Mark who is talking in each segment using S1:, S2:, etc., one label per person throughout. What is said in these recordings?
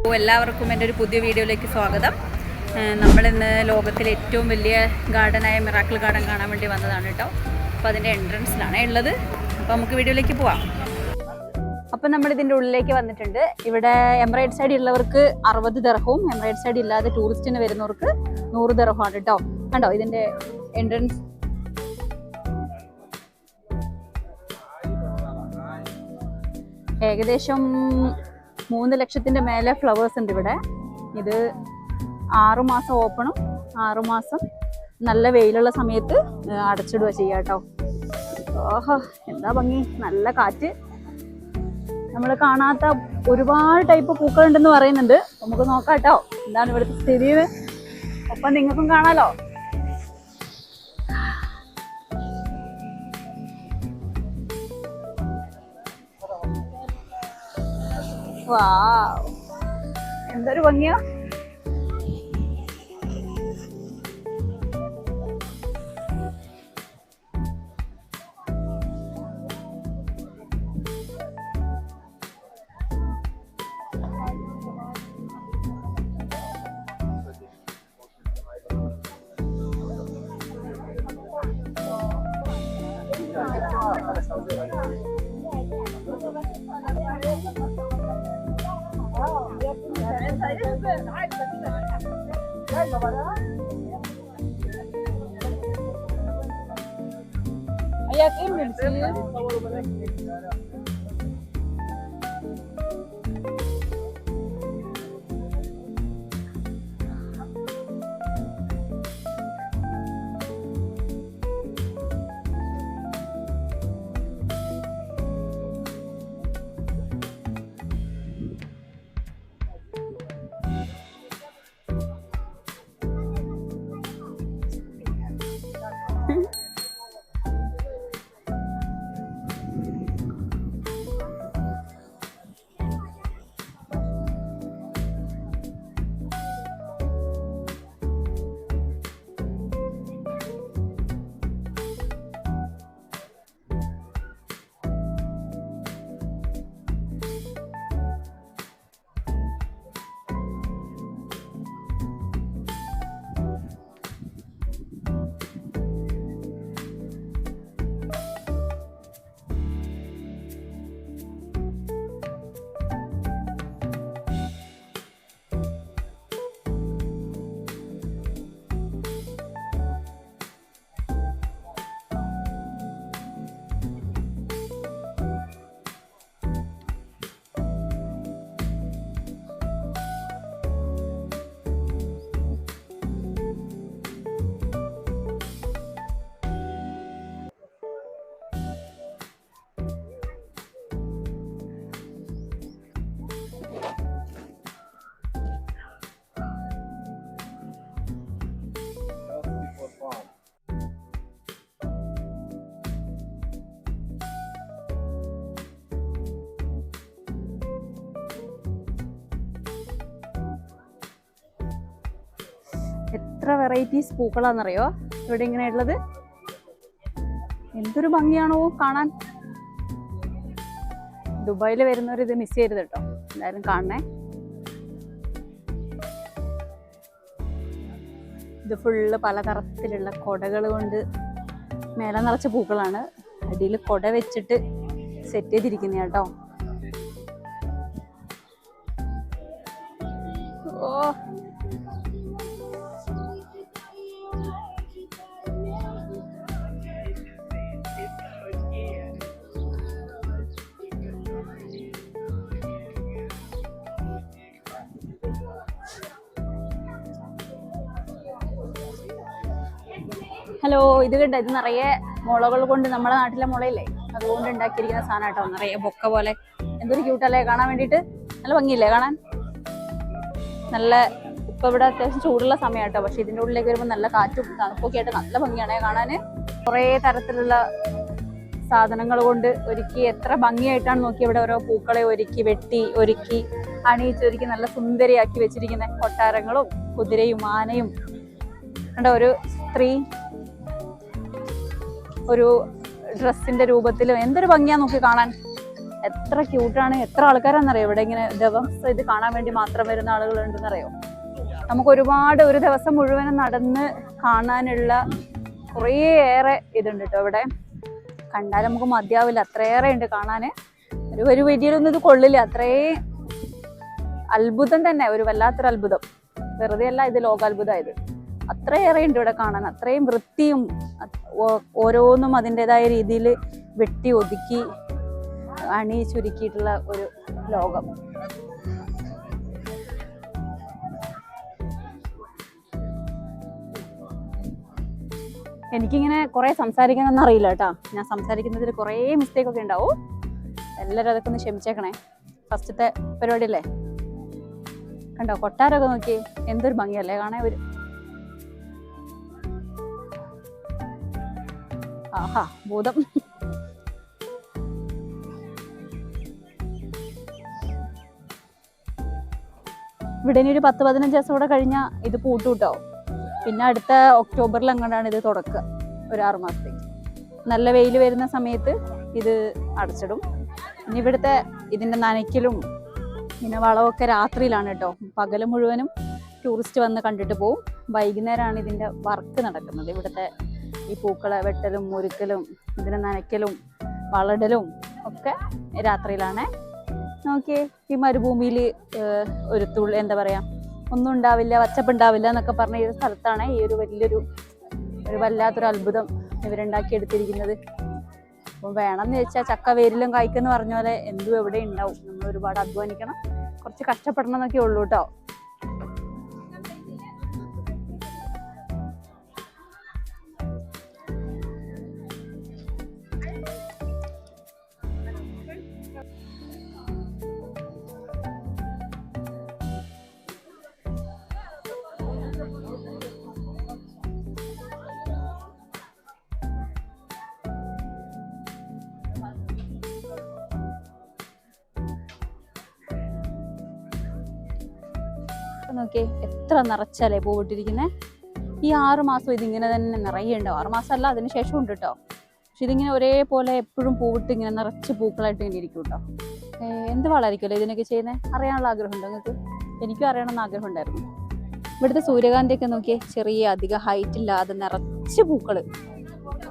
S1: എല്ലാവർക്കും എൻ്റെ ഒരു പുതിയ വീഡിയോയിലേക്ക് സ്വാഗതം. നമ്മളിന്ന് ലോകത്തിലെ ഏറ്റവും വലിയ ഗാർഡനായ മിറാക്കിൾ ഗാർഡൻ കാണാൻ വേണ്ടി വന്നതാണ് കേട്ടോ. അപ്പോൾ അതിൻ്റെ എൻട്രൻസിലാണ് ഉള്ളത്. അപ്പോൾ നമുക്ക് വീഡിയോയിലേക്ക് പോവാം. അപ്പോൾ നമ്മളിതിൻ്റെ ഉള്ളിലേക്ക് വന്നിട്ടുണ്ട്. ഇവിടെ എമിറേറ്റ് സൈഡ് ഉള്ളവർക്ക് 60 ദിർഹവും എമിറേറ്റ് സൈഡ് ഇല്ലാതെ ടൂറിസ്റ്റിന് വരുന്നവർക്ക് 100 ദിർഹമാണ് കേട്ടോ. കണ്ടോ ഇതിൻ്റെ എൻട്രൻസ്. ഏകദേശം 3 ലക്ഷത്തിൻ്റെ മേലെ ഫ്ലവേഴ്സ് ഉണ്ട് ഇവിടെ. ഇത് 6 മാസം ഓപ്പണും 6 മാസം നല്ല വെയിലുള്ള സമയത്ത് അടച്ചിടുക ചെയ്യുക കേട്ടോ. ഓഹോ, എന്താ ഭംഗി, നല്ല കാറ്റ്. നമ്മൾ കാണാത്ത ഒരുപാട് ടൈപ്പ് പൂക്കളുണ്ടെന്ന് പറയുന്നുണ്ട്. നമുക്ക് നോക്കാം കേട്ടോ എന്താണ് ഇവിടുത്തെ സ്ഥിതി. ഒപ്പം നിങ്ങൾക്കും കാണാലോ. വാവ്, എന്തൊരു ഭംഗിയാ. എത്ര വെറൈറ്റീസ് പൂക്കളാണെന്നറിയോ ഇവിടെ ഇങ്ങനെ ഉള്ളത്. എന്തൊരു ഭംഗിയാണോ കാണാൻ. ദുബായിൽ വരുന്നവർ ഇത് മിസ് ചെയ്യരുത് കേട്ടോ, എല്ലാവരും കാണണേ. ഇത് ഫുള്ള് പലതരത്തിലുള്ള കൊടകൾ കൊണ്ട് മേലെ നിറച്ച പൂക്കളാണ്. അടിയിൽ കൊട വെച്ചിട്ട് സെറ്റ് ചെയ്തിരിക്കുന്ന കേട്ടോ. ഓ, ഹലോ, ഇത് കണ്ട, ഇത് നിറയെ മുളകൾ കൊണ്ട്, നമ്മുടെ നാട്ടിലെ മുളയില്ലേ അതുകൊണ്ട് ഉണ്ടാക്കിയിരിക്കുന്ന സാധനം കേട്ടോ. നിറയെ ബൊക്ക പോലെ. എന്തൊരു ക്യൂട്ടല്ലേ കാണാൻ വേണ്ടിയിട്ട്. നല്ല ഭംഗിയില്ലേ കാണാൻ. നല്ല ഇപ്പൊ ഇവിടെ അത്യാവശ്യം ചൂടുള്ള സമയം കേട്ടോ. പക്ഷെ ഇതിൻ്റെ ഉള്ളിലേക്ക് വരുമ്പോൾ നല്ല കാറ്റും തണുപ്പൊക്കെ ആയിട്ട് നല്ല ഭംഗിയാണ് കാണാൻ. കുറേ തരത്തിലുള്ള സാധനങ്ങൾ കൊണ്ട് ഒരുക്കി എത്ര ഭംഗിയായിട്ടാണ് നോക്കി. ഇവിടെ ഓരോ പൂക്കളെ ഒരുക്കി വെട്ടി ഒരുക്കി അണിയിച്ചൊരുക്കി നല്ല സുന്ദരിയാക്കി വെച്ചിരിക്കുന്ന കൊട്ടാരങ്ങളും കുതിരയും ആനയും കണ്ടോ. ഒരു സ്ത്രീ ഒരു ഡ്രസ്സിന്റെ രൂപത്തിലും എന്തൊരു ഭംഗിയാ നോക്കി കാണാൻ. എത്ര ക്യൂട്ടാണ്, എത്ര ആൾക്കാരാണെന്നറിയോ ഇവിടെ ഇങ്ങനെ ദിവസം ഇത് കാണാൻ വേണ്ടി മാത്രം വരുന്ന ആളുകളുണ്ടെന്നറിയോ. നമുക്ക് ഒരുപാട് ഒരു ദിവസം മുഴുവനും നടന്ന് കാണാനുള്ള കുറേയേറെ ഇതുണ്ട് കേട്ടോ ഇവിടെ. കണ്ടാൽ നമുക്ക് മതിയാവില്ല, അത്രയേറെ ഉണ്ട് കാണാൻ. ഒരു വീഡിയോയിലൊന്നും ഇത് കൊള്ളില്ല, അത്രയും അത്ഭുതം തന്നെ, ഒരു വല്ലാത്തൊരു അത്ഭുതം. വെറുതെ അല്ല ഇത് ലോകാത്ഭുതമായത്. അത്രയേറെ ഉണ്ട് ഇവിടെ കാണാൻ, അത്രയും വൃത്തിയും ഓരോന്നും അതിൻ്റെതായ രീതിയിൽ വെട്ടി ഒതുക്കി അണി ചുരുക്കിയിട്ടുള്ള ഒരു ലോകം. എനിക്കിങ്ങനെ കുറേ സംസാരിക്കാനൊന്നും അറിയില്ല കേട്ടോ. ഞാൻ സംസാരിക്കുന്നതിൽ കുറേ മിസ്റ്റേക്കൊക്കെ ഉണ്ടാവും. എല്ലാവരും അതൊക്കെ ഒന്ന് ക്ഷമിച്ചേക്കണേ. ഫസ്റ്റത്തെ പരിപാടിയല്ലേ. കണ്ടോ കൊട്ടാരമൊക്കെ നോക്കി, എന്തൊരു ഭംഗിയല്ലേ കാണാൻ. ഒരു ആഹാ ഭൂതം. ഇവിടെ ഇനി ഒരു 10-15 ദിവസം കൂടെ കഴിഞ്ഞാൽ ഇത് പൂട്ടുകൂട്ടോ. പിന്നെ അടുത്ത ഒക്ടോബറിൽ അങ്ങോട്ടാണ് ഇത് തുടക്കുക, ഒരു 6 മാസത്തേക്ക്. നല്ല വെയിൽ വരുന്ന സമയത്ത് ഇത് അടച്ചിടും. ഇനി ഇവിടുത്തെ ഇതിൻ്റെ നനയ്ക്കലും പിന്നെ വളമൊക്കെ രാത്രിയിലാണ് കേട്ടോ. പകൽ മുഴുവനും ടൂറിസ്റ്റ് വന്ന് കണ്ടിട്ട് പോവും. വൈകുന്നേരമാണ് ഇതിൻ്റെ വർക്ക് നടക്കുന്നത്. ഇവിടുത്തെ ഈ പൂക്കളെ വെട്ടലും മുരുക്കലും ഇതിനെ നനയ്ക്കലും വളടലും ഒക്കെ രാത്രിയിലാണ്. നോക്കിയേ, ഈ മരുഭൂമിയിൽ ഒരു എന്താ പറയുക, ഒന്നും ഉണ്ടാവില്ല, പച്ചപ്പുണ്ടാവില്ല എന്നൊക്കെ പറഞ്ഞ ഈ സ്ഥലത്താണ് ഈ ഒരു വലിയൊരു വല്ലാത്തൊരു അത്ഭുതം ഇവരുണ്ടാക്കിയെടുത്തിരിക്കുന്നത്. അപ്പം വേണമെന്ന് വെച്ചാൽ ചക്ക വേരിലും കായ്ക്കെന്ന് പറഞ്ഞ പോലെ എന്തും എവിടെ ഉണ്ടാവും. നമ്മൾ ഒരുപാട് അധ്വാനിക്കണം, കുറച്ച് കഷ്ടപ്പെടണം എന്നൊക്കെ ഉള്ളൂ കേട്ടോ. നോക്കിയേ എത്ര നിറച്ചല്ലേ പൂവിട്ടിരിക്കുന്നത്. ഈ 6 മാസം ഇതിങ്ങനെ തന്നെ നിറയെ ഉണ്ടാവും. 6 മാസമല്ല, അതിന് ശേഷം ഉണ്ട് കേട്ടോ. പക്ഷെ ഇതിങ്ങനെ ഒരേപോലെ എപ്പോഴും പൂവിട്ട് ഇങ്ങനെ നിറച്ച് പൂക്കളായിട്ട് ഇങ്ങനെ ഇരിക്കും കേട്ടോ. എന്ത് വളമായിരിക്കുമല്ലോ ഇതിനൊക്കെ ചെയ്യുന്നത്. അറിയാനുള്ള ആഗ്രഹമുണ്ടോ നിങ്ങൾക്ക്? എനിക്കും അറിയണമെന്ന് ആഗ്രഹം ഉണ്ടായിരുന്നു. ഇവിടുത്തെ സൂര്യകാന്തിയൊക്കെ നോക്കിയേ, ചെറിയ അധികം ഹൈറ്റ് ഇല്ലാതെ നിറച്ച് പൂക്കൾ,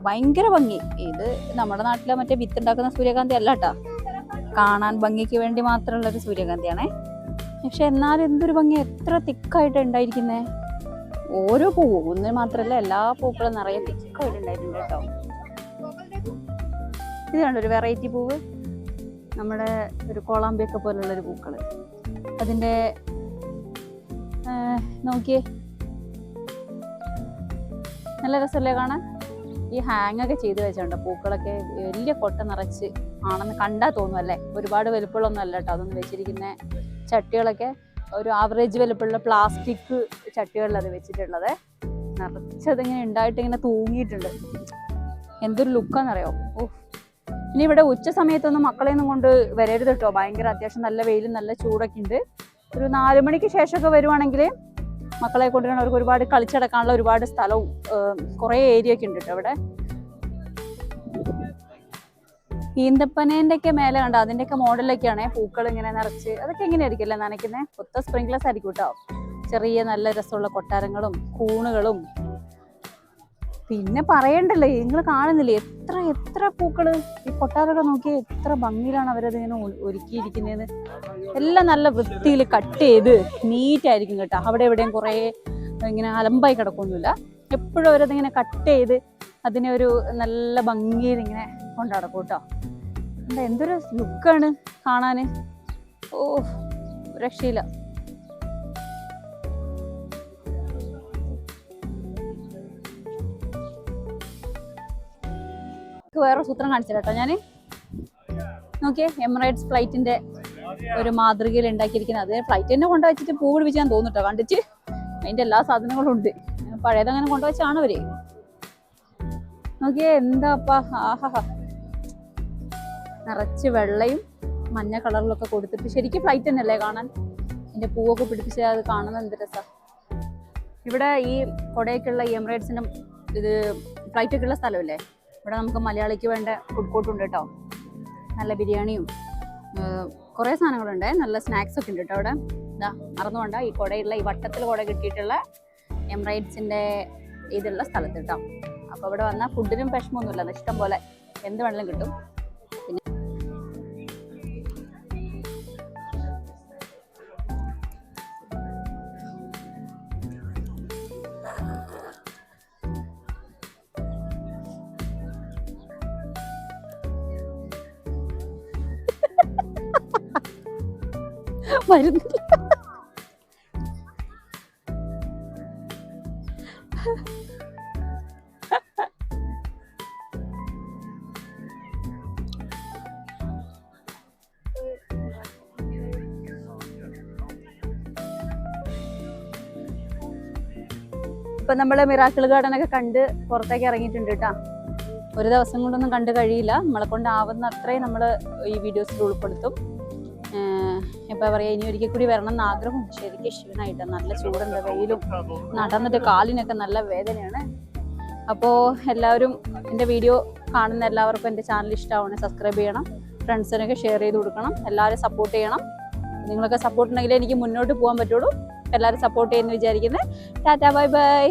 S1: ഭയങ്കര ഭംഗി. ഇത് നമ്മുടെ നാട്ടിലെ മറ്റേ വിത്തുണ്ടാക്കുന്ന സൂര്യകാന്തി അല്ല കേട്ടോ, കാണാൻ ഭംഗിക്ക് വേണ്ടി മാത്രമുള്ളൊരു സൂര്യകാന്തിയാണേ. പക്ഷെ എന്നാലും എന്തൊരു ഭംഗി, എത്ര തിക്കായിട്ട് ഉണ്ടായിരിക്കുന്നേ. ഓരോ പൂവും ഒന്നിന് മാത്രമല്ല, എല്ലാ പൂക്കളും നിറയെ തിക്കായിട്ട് ഉണ്ടായിട്ടുണ്ട് കേട്ടോ. ഇത് കണ്ടോ ഒരു വെറൈറ്റി പൂവ്, നമ്മുടെ ഒരു കോളാമ്പിയൊക്കെ പോലുള്ളൊരു പൂക്കൾ. അതിൻ്റെ നോക്കിയേ, നല്ല രസമല്ലേ കാണാൻ. ഈ ഹാങ്ങൊക്കെ ചെയ്ത് വെച്ചിട്ടുണ്ട് പൂക്കളൊക്കെ, വലിയ കൊട്ട നിറച്ച് ആണെന്ന് കണ്ടാൽ തോന്നുമല്ലേ. ഒരുപാട് വലുപ്പമുള്ളൊന്നും അല്ല കേട്ടോ അതൊന്നും വെച്ചിരിക്കുന്ന ചട്ടികളൊക്കെ. ഒരു ആവറേജ് വലുപ്പമുള്ള പ്ലാസ്റ്റിക് ചട്ടികളിലത് വെച്ചിട്ടുള്ളത്. നിറച്ചതിങ്ങനെ ഉണ്ടായിട്ട് ഇങ്ങനെ തൂങ്ങിയിട്ടുണ്ട്. എന്തൊരു ലുക്കാന്നറിയോ. ഓ, ഇനി ഇവിടെ ഉച്ച സമയത്തൊന്നും മക്കളെയൊന്നും കൊണ്ട് വരരുത് കേട്ടോ. ഭയങ്കര അത്യാവശ്യം നല്ല വെയിലും നല്ല ചൂടൊക്കെ ഉണ്ട്. ഒരു 4 മണിക്ക് ശേഷമൊക്കെ വരുവാണെങ്കിൽ മക്കളെ കൊണ്ടുവരാൻ അവർക്ക് ഒരുപാട് കളിച്ചടക്കാനുള്ള ഒരുപാട് സ്ഥലവും കുറേ ഏരിയ ഒക്കെ ഉണ്ട് കേട്ടോ ഇവിടെ. ഈന്തപ്പനേൻ്റെ ഒക്കെ മേലെ കണ്ടോ, അതിൻ്റെയൊക്കെ മോഡലൊക്കെയാണ് പൂക്കൾ ഇങ്ങനെ നിറച്ച്. അതൊക്കെ എങ്ങനെയായിരിക്കും അല്ലേ നനയ്ക്കുന്നത്? മൊത്തം സ്പ്രിംഗ്ലേഴ്സ് ആയിരിക്കും കേട്ടോ. ചെറിയ നല്ല രസമുള്ള കൊട്ടാരങ്ങളും കൂണുകളും. പിന്നെ പറയണ്ടല്ലേ, നിങ്ങൾ കാണുന്നില്ലേ എത്ര എത്ര പൂക്കള്. ഈ കൊട്ടാരമൊക്കെ നോക്കി എത്ര ഭംഗിയിലാണ് അവരതിങ്ങനെ ഒരുക്കിയിരിക്കുന്നതെന്ന്. എല്ലാം നല്ല വൃത്തിയിൽ കട്ട് ചെയ്ത് നീറ്റായിരിക്കും കേട്ടോ. അവിടെ എവിടെയും കുറേ ഇങ്ങനെ അലമ്പായി കിടക്കൊന്നുമില്ല. എപ്പോഴും അവരതിങ്ങനെ കട്ട് ചെയ്ത് അതിനെ ഒരു നല്ല ഭംഗിയിൽ ഇങ്ങനെ കൊണ്ടു നടക്കും കേട്ടോ. എന്താ എന്തൊരു ലുക്കാണ് കാണാൻ. ഓ, രക്ഷയില്ല. വേറെ സൂത്രം കാണിച്ചില്ല കേട്ടോ ഞാൻ. നോക്കിയേ, എമിറേറ്റ്സ് ഫ്ലൈറ്റിന്റെ ഒരു മാതൃകയിൽ ഉണ്ടാക്കിയിരിക്കുന്നത്. അത് ഫ്ലൈറ്റ് തന്നെ കൊണ്ടുവച്ചിട്ട് പൂ പിടിപ്പിച്ചാൻ തോന്നുട്ടോ കണ്ടിട്ട്. അതിന്റെ എല്ലാ സാധനങ്ങളും ഉണ്ട്. പഴയതങ്ങനെ കൊണ്ടുവച്ചാണ് അവര്. നോക്കിയേ എന്താപ്പാ, ആഹാ, നിറച്ച് വെള്ളയും മഞ്ഞ കളറിലൊക്കെ കൊടുത്തിട്ട് ശരിക്കും ഫ്ലൈറ്റ് തന്നെയല്ലേ കാണാൻ. അതിന്റെ പൂവൊക്കെ പിടിപ്പിച്ച് അത് കാണുന്നത് എന്ത് രസാ. ഇവിടെ ഈ കൊടയൊക്കെയുള്ള ഈ എമിറേറ്റ്സിന്റെ ഇത് ഫ്ലൈറ്റൊക്കെ ഉള്ള സ്ഥലമല്ലേ. ഇവിടെ നമുക്ക് മലയാളിക്ക് വേണ്ട ഫുഡ് കോർട്ട് ഉണ്ട് കേട്ടോ. നല്ല ബിരിയാണിയും കുറേ സാധനങ്ങളുണ്ട്, നല്ല സ്നാക്സ് ഒക്കെ ഉണ്ട് കേട്ടോ അവിടെ. ഇതാ മറന്നു വേണ്ട, ഈ കുടയുള്ള ഈ വട്ടത്തിൽ കുട കിട്ടിയിട്ടുള്ള എംറൈറ്റ്സിൻ്റെ ഇതുള്ള സ്ഥലത്ത് കേട്ടോ. അപ്പോൾ അവിടെ വന്നാൽ ഫുഡിനും വിഷമമൊന്നുമില്ല, ഇഷ്ടം പോലെ എന്ത് വേണമെങ്കിലും കിട്ടും. പിന്നെ വരുന്നില്ല. ഇപ്പൊ നമ്മള് മിറാക്കിൾ ഗാർഡൻ ഒക്കെ കണ്ട് പുറത്തേക്ക് ഇറങ്ങിയിട്ടുണ്ട് കേട്ടോ. ഒരു ദിവസം കൊണ്ടൊന്നും കണ്ടു കഴിയില്ല, നമ്മളെ കൊണ്ട് ആവുന്ന അത്രയും നമ്മൾ ഈ വീഡിയോസിൽ ഉൾപ്പെടുത്തും. എന്താ പറയുക, ഇനി ഒരിക്കൽ കൂടി വരണം എന്ന് ആഗ്രഹം. ശരിക്കും ക്ഷീണമായിട്ട് നല്ല ചൂടുണ്ട്, വെയിലും നടന്നിട്ട് കാലിനൊക്കെ നല്ല വേദനയാണ്. അപ്പോൾ എല്ലാവരും എൻ്റെ വീഡിയോ കാണുന്ന എല്ലാവർക്കും എൻ്റെ ചാനൽ ഇഷ്ടമാവണേ സബ്സ്ക്രൈബ് ചെയ്യണം, ഫ്രണ്ട്സിനൊക്കെ ഷെയർ ചെയ്ത് കൊടുക്കണം, എല്ലാവരും സപ്പോർട്ട് ചെയ്യണം. നിങ്ങളൊക്കെ സപ്പോർട്ട് ഉണ്ടെങ്കിലേ എനിക്ക് മുന്നോട്ട് പോകാൻ പറ്റുള്ളൂ. എല്ലാവരും സപ്പോർട്ട് ചെയ്യുമെന്ന് വിചാരിക്കുന്നത്. Tata bye bye.